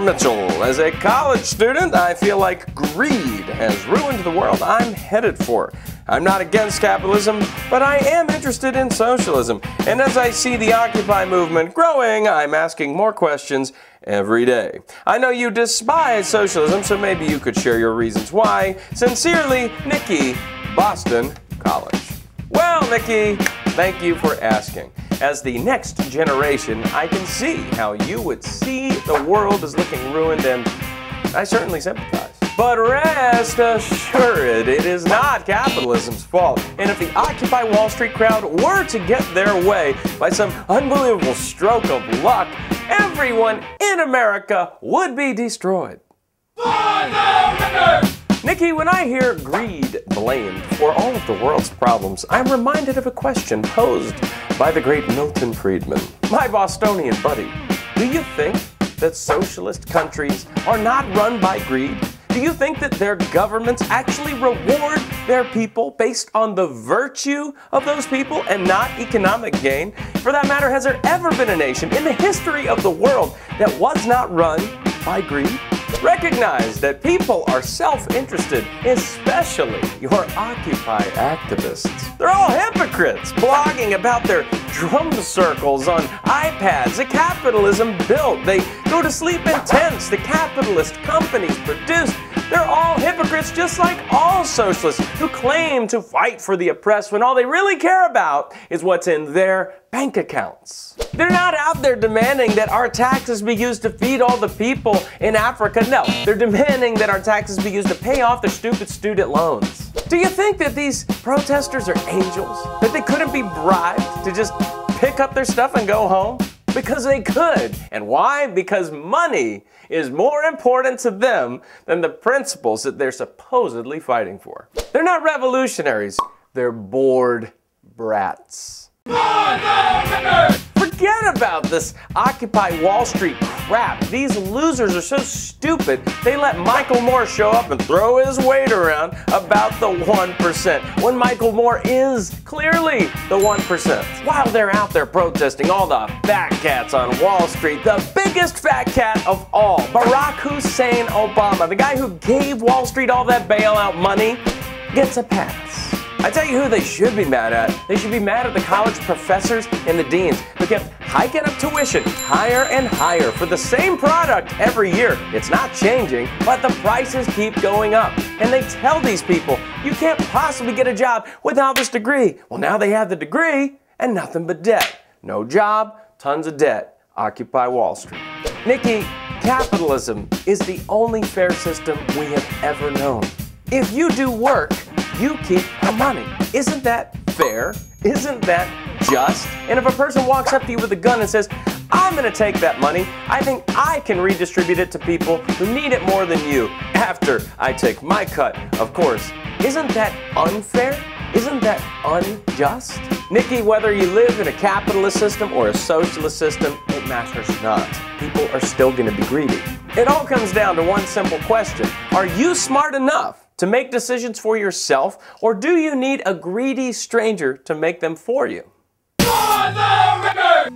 Mitchell. As a college student, I feel like greed has ruined the world I'm headed for. I'm not against capitalism, but I am interested in socialism. And as I see the Occupy movement growing, I'm asking more questions every day. I know you despise socialism, so maybe you could share your reasons why. Sincerely, Nikki, Boston College. Well, Nikki, thank you for asking. As the next generation, I can see how you would see the world as looking ruined, and I certainly sympathize. But rest assured, it is not capitalism's fault. And if the Occupy Wall Street crowd were to get their way by some unbelievable stroke of luck, everyone in America would be destroyed. For the record! Nikki, when I hear greed blamed for all of the world's problems, I'm reminded of a question posed by the great Milton Friedman, my Bostonian buddy. Do you think that socialist countries are not run by greed? Do you think that their governments actually reward their people based on the virtue of those people and not economic gain? For that matter, has there ever been a nation in the history of the world that was not run by greed? Recognize that people are self-interested, especially your Occupy activists. They're all hypocrites, blogging about their drum circles on iPads that capitalism built. They go to sleep in tents the capitalist companies produce. They're all hypocrites, just like all socialists who claim to fight for the oppressed when all they really care about is what's in their bank accounts. They're not out there demanding that our taxes be used to feed all the people in Africa. No, they're demanding that our taxes be used to pay off their stupid student loans. Do you think that these protesters are angels? That they couldn't be bribed to just pick up their stuff and go home? Because they could. And why? Because money is more important to them than the principles that they're supposedly fighting for. They're not revolutionaries. They're bored brats. Forget about this Occupy Wall Street crap. These losers are so stupid, they let Michael Moore show up and throw his weight around about the 1%, when Michael Moore is clearly the 1%. While they're out there protesting, all the fat cats on Wall Street, the biggest fat cat of all, Barack Hussein Obama, the guy who gave Wall Street all that bailout money, gets a pass. I tell you who they should be mad at. They should be mad at the college professors and the deans who kept hiking up tuition higher and higher for the same product every year. It's not changing, but the prices keep going up. And they tell these people, you can't possibly get a job without this degree. Well, now they have the degree and nothing but debt. No job, tons of debt. Occupy Wall Street. Nikki, capitalism is the only fair system we have ever known. If you do work, you keep the money. Isn't that fair? Isn't that just? And if a person walks up to you with a gun and says, I'm gonna take that money, I think I can redistribute it to people who need it more than you after I take my cut, of course. Isn't that unfair? Isn't that unjust? Nikki, whether you live in a capitalist system or a socialist system, it matters not. People are still gonna be greedy. It all comes down to one simple question. Are you smart enough to make decisions for yourself, or do you need a greedy stranger to make them for you? For the record!